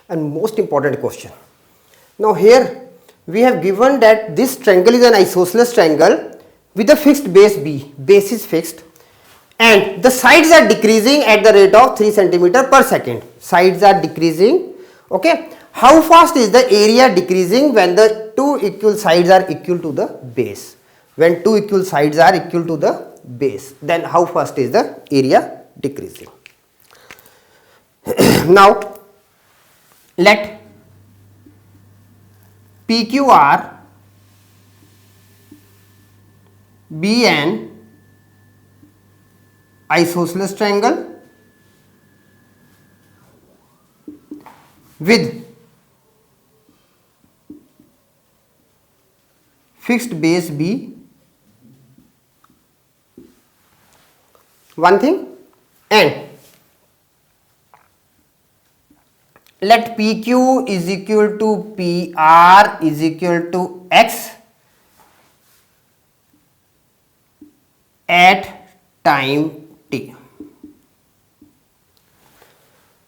and most important question. Now here we have given that this triangle is an isosceles triangle with a fixed base B, base is fixed, and the sides are decreasing at the rate of 3 centimeter per second. Sides are decreasing. Okay, how fast is the area decreasing when the two equal sides are equal to the base? When two equal sides are equal to the base, then how fast is the area decreasing? Now let PQR be an isosceles triangle with fixed base B. One thing, and let PQ is equal to PR is equal to X at time T.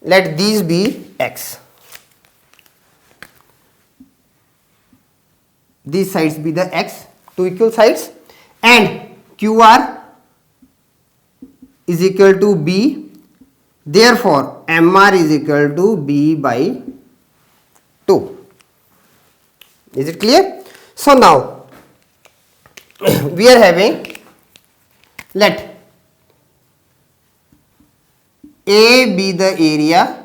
Let these be X. These sides be the X, two equal sides, and QR is equal to B. Therefore, MR is equal to B by 2. Is it clear? So now we are having, let A be the area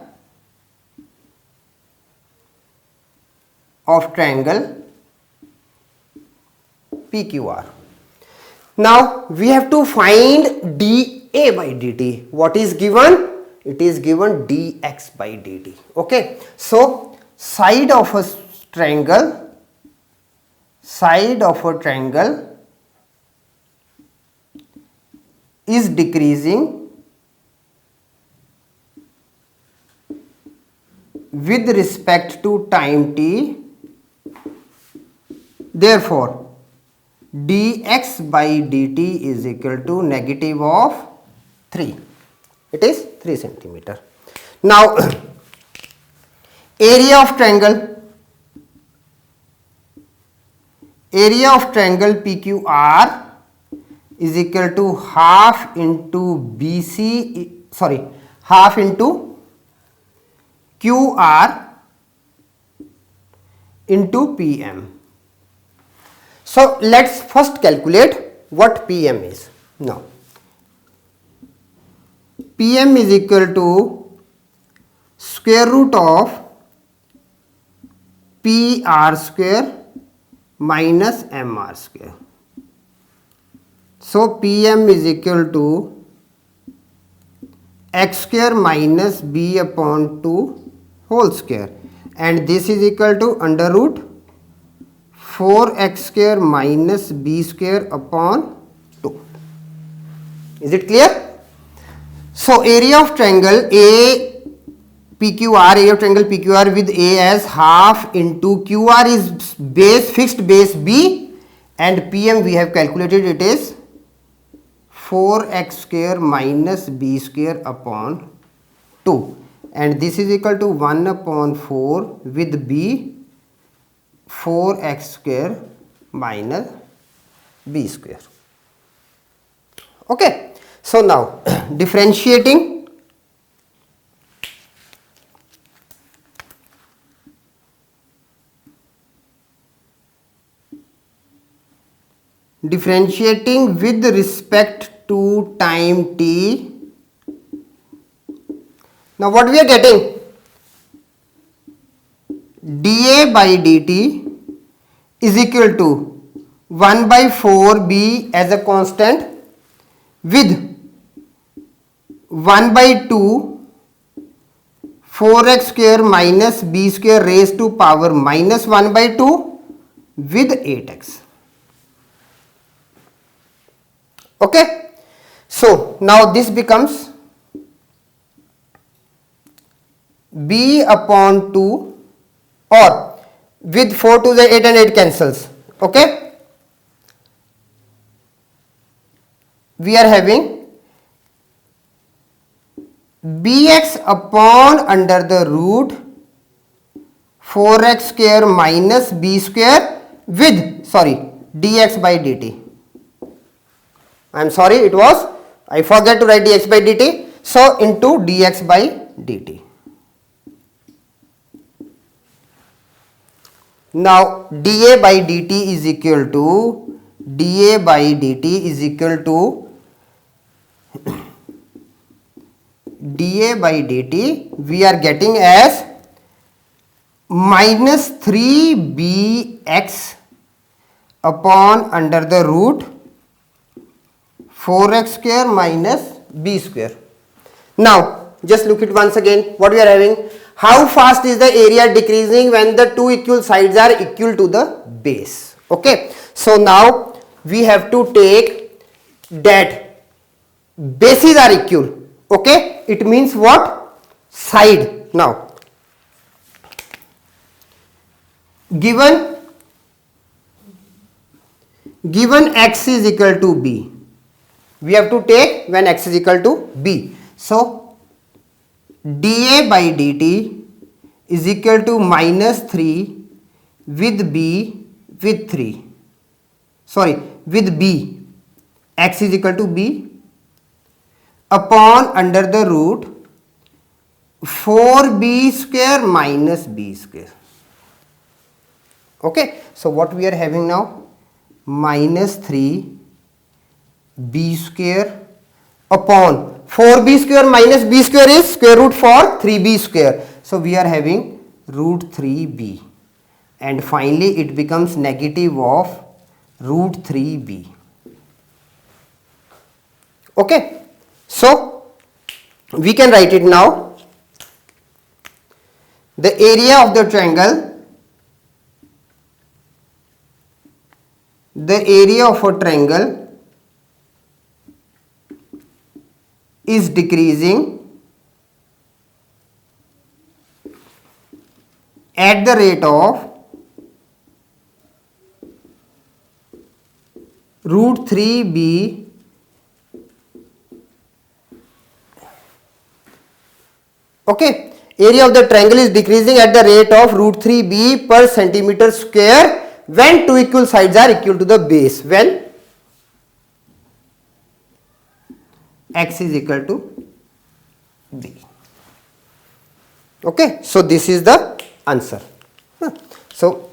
of triangle PQR. Now we have to find dA by dt. What is given? It is given dx by dt. Okay, so side of a triangle is decreasing with respect to time t. Therefore dx by dt is equal to negative of 3. It is 3 centimeter. Now area of triangle PQR is equal to half into half into QR into PM. So let's first calculate what PM is. Now PM is equal to square root of PR square minus MR square. So PM is equal to x square minus B upon 2 whole square, and this is equal to under root 4x square minus B square upon 2. Is it clear? So area of triangle area of triangle PQR with A as half into QR is base, fixed base B, and PM we have calculated, it is 4x square minus B square upon 2, and this is equal to 1 upon 4 with B 4x square minus B square. Okay. So now differentiating with respect to time t. Now what we are getting? dA by dt is equal to 1 by 4b as a constant with 1 by 2 4x square minus b square raised to power minus 1 by 2 with 8x. Okay. So now this becomes b upon 2, or with 4 to the 8 and 8 cancels. Okay. We are having bx upon under the root 4x square minus b square with, sorry, dx by dt. I am sorry, it was, I forgot to write dx by dt. So into dx by dt. Now dA by dt is equal to, dA by dt is equal to dA by dt we are getting as minus 3bx upon under the root 4x square minus b square. Now just look it once again, what we are having, how fast is the area decreasing when the two equal sides are equal to the base. Okay, so now we have to take that bases are equal. Okay, it means what, side. Now given x is equal to b, we have to take when x is equal to b. So dA by dt is equal to minus 3 with b with 3, sorry, with b, x is equal to b upon under the root 4b square minus b square. Okay, so what we are having now, minus 3 b square upon 4b square minus b square is square root for 3b square. So we are having root 3b, and finally it becomes negative of root 3b. Okay, so we can write it now. The area of the triangle, the area of a triangle is decreasing at the rate of root 3b okay, area of the triangle is decreasing at the rate of root 3b per centimeter square when two equal sides are equal to the base, when x is equal to b. Okay, so this is the answer. So